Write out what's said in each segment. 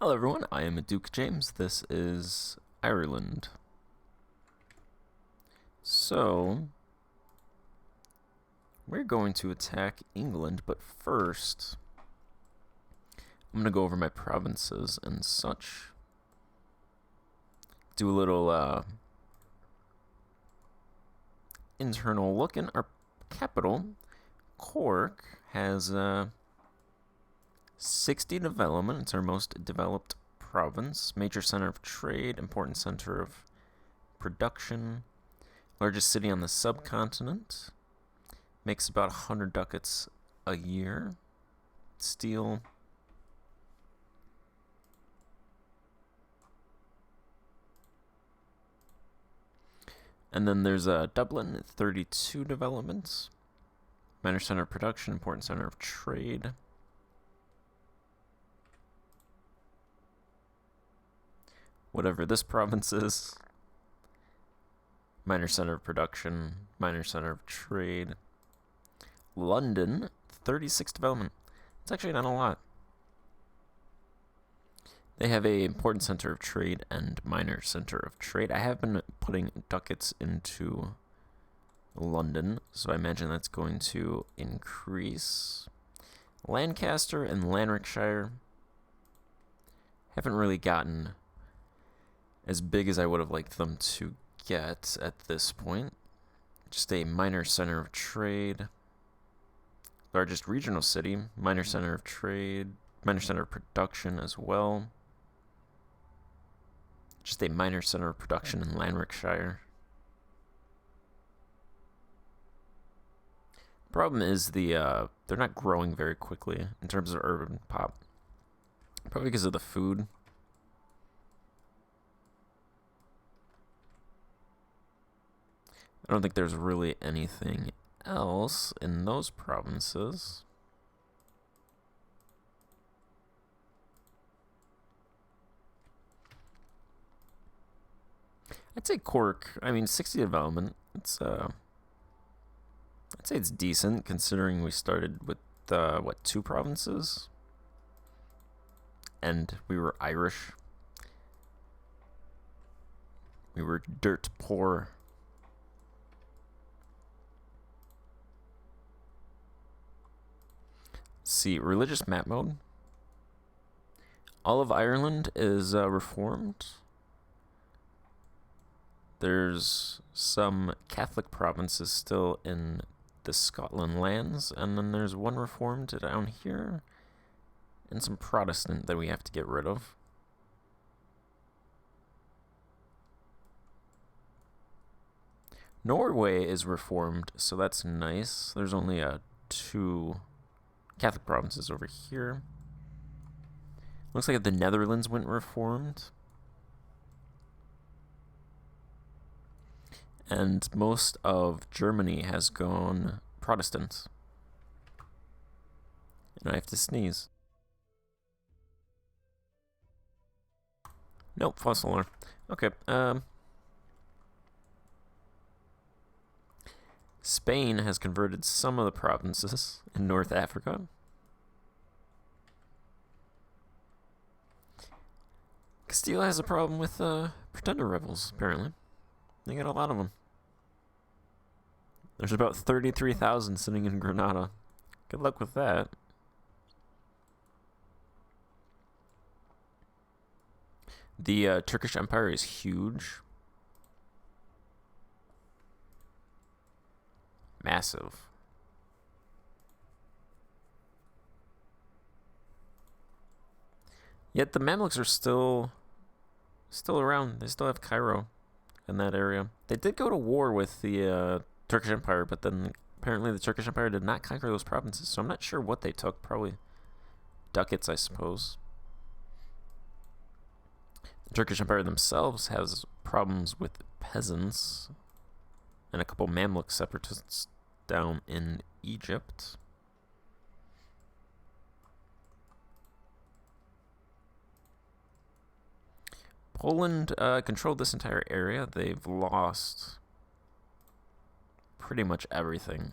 Hello everyone, I am Duke James. This is Ireland. So, we're going to attack England, but first, I'm going to go over my provinces and such. Do a little internal look in our capital. Cork has 60 development. It's our most developed province. Major center of trade, important center of production. Largest city on the subcontinent. Makes about 100 ducats a year. Steel. And then there's Dublin, 32 developments. Minor center of production, important center of trade. Whatever this province is. Minor center of production, minor center of trade. London, 36 development. It's actually not a lot. They have a important center of trade and minor center of trade. I have been putting ducats into London, so I imagine that's going to increase. Lancaster and Lanarkshire haven't really gotten as big as I would have liked them to get at this point. Just a minor center of trade. Largest regional city, minor center of trade, minor center of production as well. Just a minor center of production in Lanarkshire. Problem is they're not growing very quickly in terms of urban pop. Probably because of the food. I don't think there's really anything else in those provinces. I'd say Cork, 60 development. I'd say it's decent considering we started with, 2 provinces? And we were Irish. We were dirt poor. See, religious map mode. All of Ireland is reformed. There's some Catholic provinces still in the Scotland lands, and then there's one reformed down here, and some Protestant that we have to get rid of. Norway is reformed, so that's nice. There's only 2 Catholic provinces over here. Looks like the Netherlands went reformed. And most of Germany has gone Protestant. And I have to sneeze. Nope, fossil. Okay, Spain has converted some of the provinces in North Africa. Castile has a problem with pretender rebels, apparently. They got a lot of them. There's about 33,000 sitting in Granada. Good luck with that. The Turkish Empire is huge. Massive. Yet the Mamluks are still around. They still have Cairo in that area. They did go to war with the Turkish Empire, but then apparently the Turkish Empire did not conquer those provinces, so I'm not sure what they took. Probably ducats, I suppose. The Turkish Empire themselves has problems with peasants and a couple Mamluk separatists down in Egypt. Poland controlled this entire area. They've lost pretty much everything.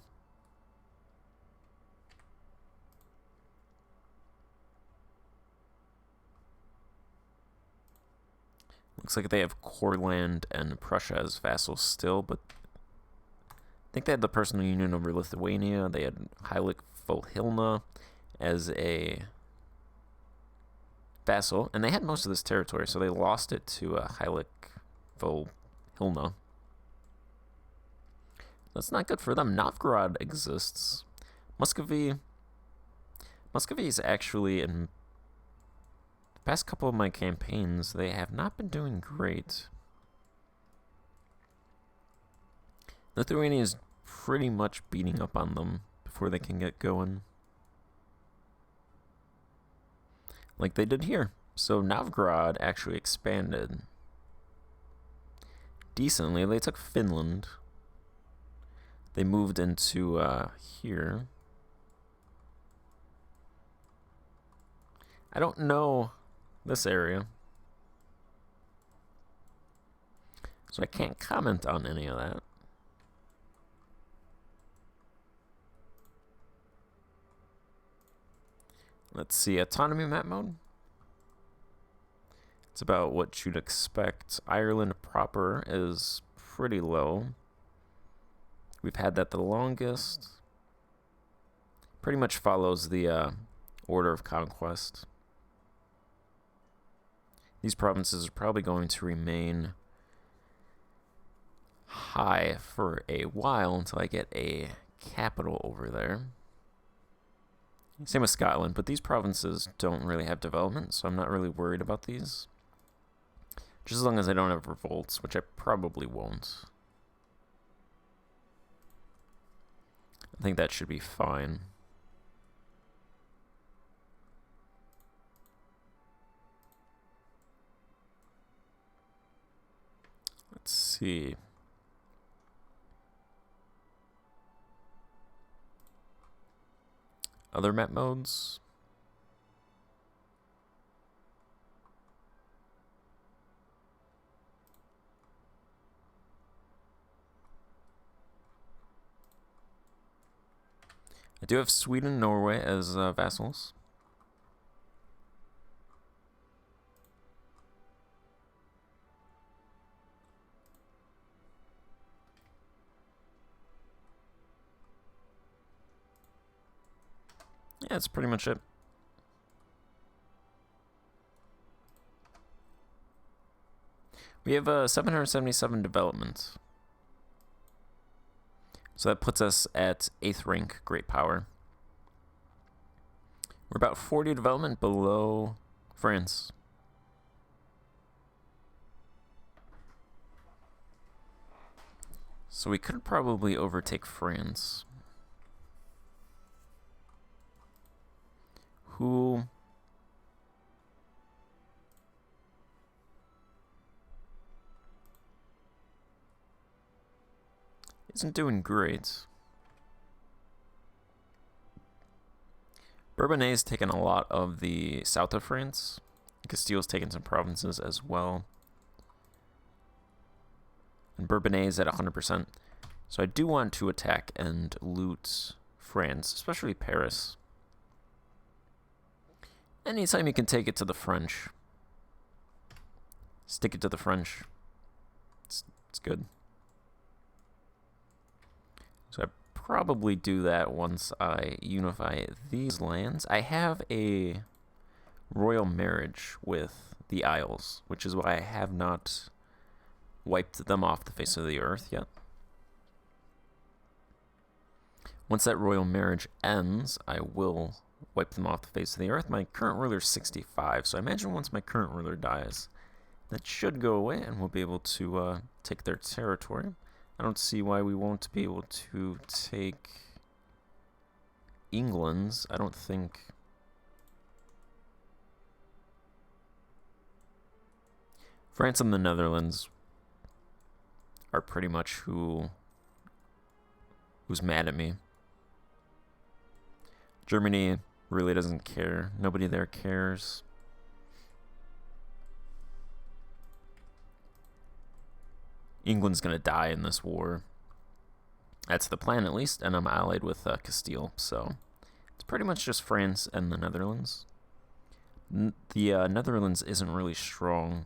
Looks like they have Courland and Prussia as vassals still, but I think they had the personal union over Lithuania. They had Heilig Volhilna as a vassal, and they had most of this territory, so they lost it to Heilig Volhilna. That's not good for them. Novgorod exists. Muscovy is actually, in the past couple of my campaigns, they have not been doing great. Lithuania is pretty much beating up on them before they can get going, like they did here. So Novgorod actually expanded decently. They took Finland. They moved into here. I don't know this area, so I can't comment on any of that. Let's see, autonomy map mode. It's about what you'd expect. Ireland proper is pretty low. We've had that the longest. Pretty much follows the order of conquest. These provinces are probably going to remain high for a while until I get a capital over there. Same with Scotland, but these provinces don't really have development, so I'm not really worried about these. Just as long as I don't have revolts, which I probably won't. I think that should be fine. Let's see. Other map modes. I do have Sweden and Norway as vassals. Yeah, that's pretty much it. We have 777 development. So that puts us at 8th rank Great Power. We're about 40 development below France. So we could probably overtake France. Who isn't doing great. Bourbonnais taken a lot of the south of France. Castile's taken some provinces as well. And Bourbonnais is at 100%. So I do want to attack and loot France, especially Paris. Anytime you can take it to the French, stick it to the French. It's good. So I probably do that once I unify these lands. I have a royal marriage with the Isles, which is why I have not wiped them off the face of the earth yet. Once that royal marriage ends, I will wipe them off the face of the earth. My current ruler is 65, so I imagine once my current ruler dies, that should go away and we'll be able to take their territory. I don't see why we won't be able to take England's. I don't think... France and the Netherlands are pretty much who's mad at me. Germany really doesn't care. Nobody there cares. England's gonna die in this war. That's the plan, at least, and I'm allied with Castile, so it's pretty much just France and the Netherlands. The Netherlands isn't really strong.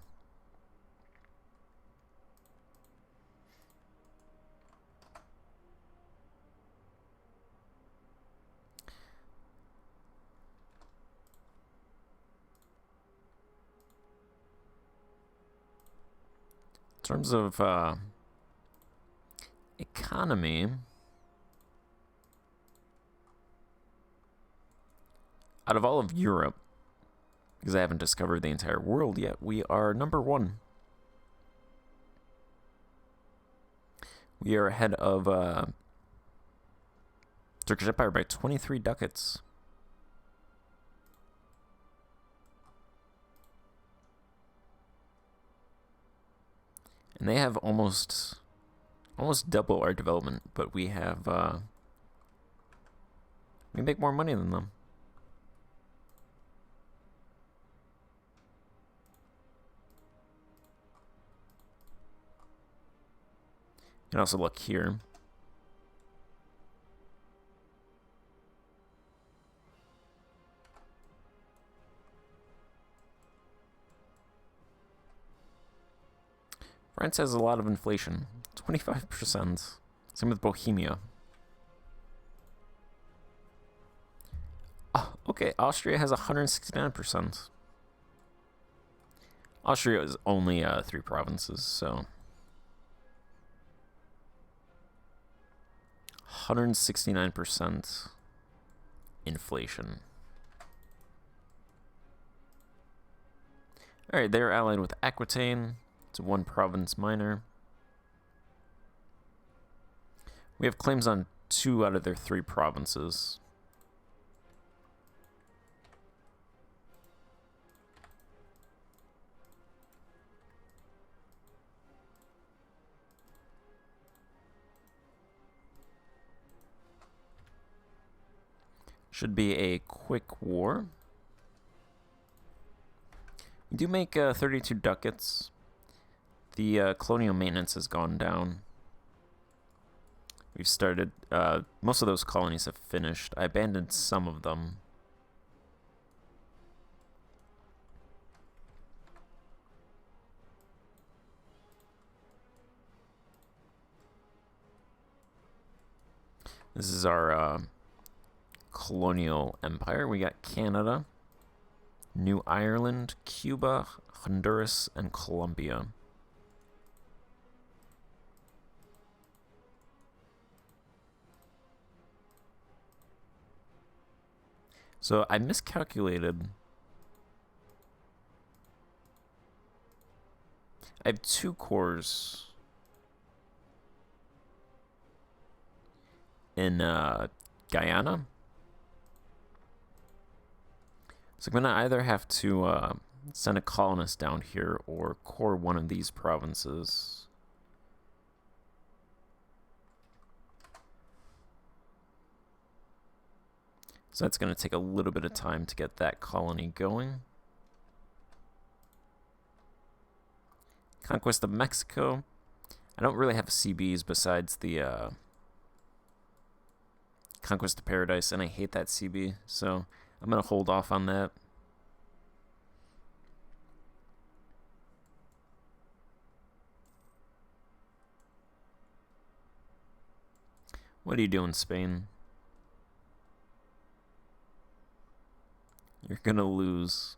terms of economy, out of all of Europe, because I haven't discovered the entire world yet, we are number 1. We are ahead of Turkish Empire by 23 ducats. And they have almost double our development, but we have we make more money than them. You can also look here. France has a lot of inflation, 25%. Same with Bohemia. Oh, okay, Austria has 169%. Austria is only 3 provinces, so 169% inflation. Alright, they're allied with Aquitaine. It's a 1 province minor. We have claims on 2 out of their 3 provinces. Should be a quick war. We do make 32 ducats. The colonial maintenance has gone down. We've started, most of those colonies have finished. I abandoned some of them. This is our colonial empire. We got Canada, New Ireland, Cuba, Honduras, and Colombia. So I miscalculated. I have 2 cores in Guyana. So I'm going to either have to send a colonist down here or core one of these provinces. So that's going to take a little bit of time to get that colony going. Conquest of Mexico. I don't really have CBs besides the Conquest of Paradise, and I hate that CB, so I'm going to hold off on that. What are you doing, Spain? You're going to lose.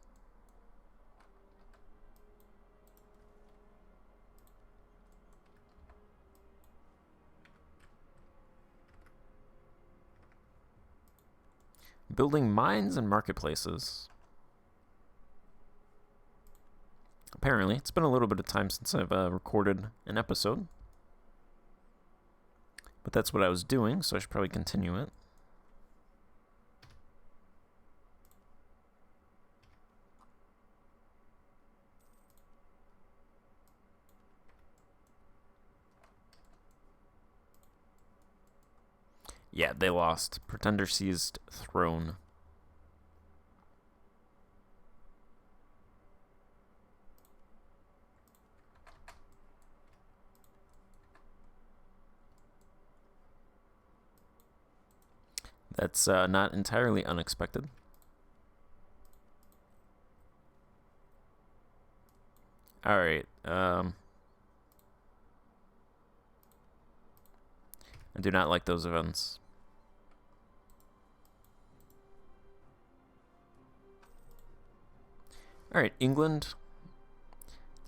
Building mines and marketplaces. Apparently, it's been a little bit of time since I've recorded an episode. But that's what I was doing, so I should probably continue it. Yeah, they lost. Pretender seized throne. That's not entirely unexpected. All right. I do not like those events. All right, England.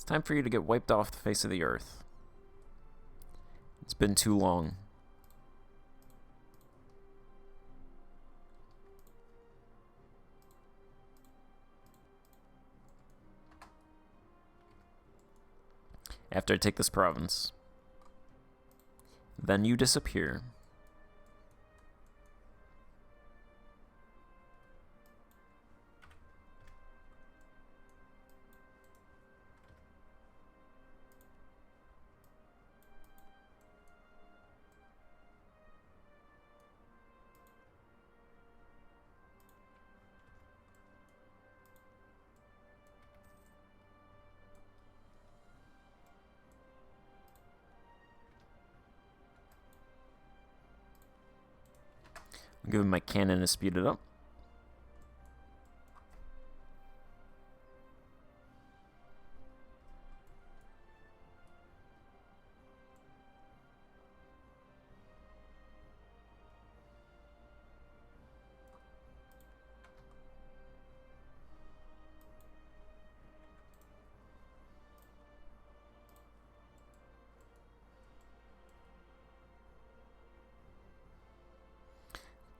It's time for you to get wiped off the face of the earth. It's been too long. After I take this province, then you disappear. I'm giving my cannon to speed it up.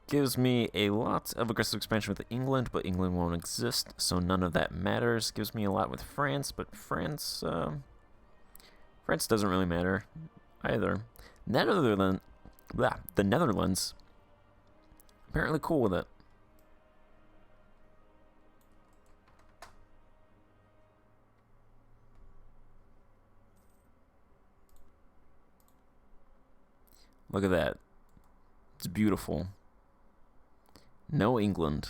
Gives me a lot of aggressive expansion with England, but England won't exist, so none of that matters. Gives me a lot with France, but France doesn't really matter either. The Netherlands, apparently cool with it. Look at that. It's beautiful. No England.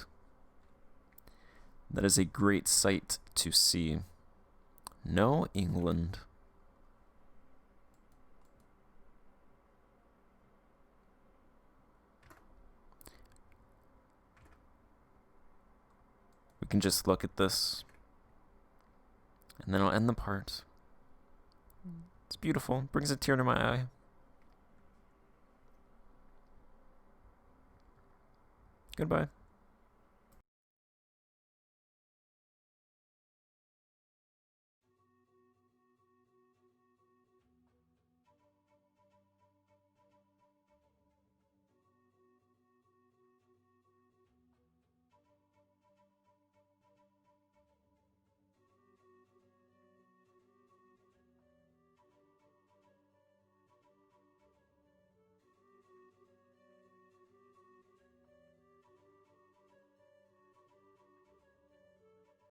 That is a great sight to see. No England. We can just look at this, and then I'll end the part. It's beautiful. Brings a tear to my eye. Goodbye.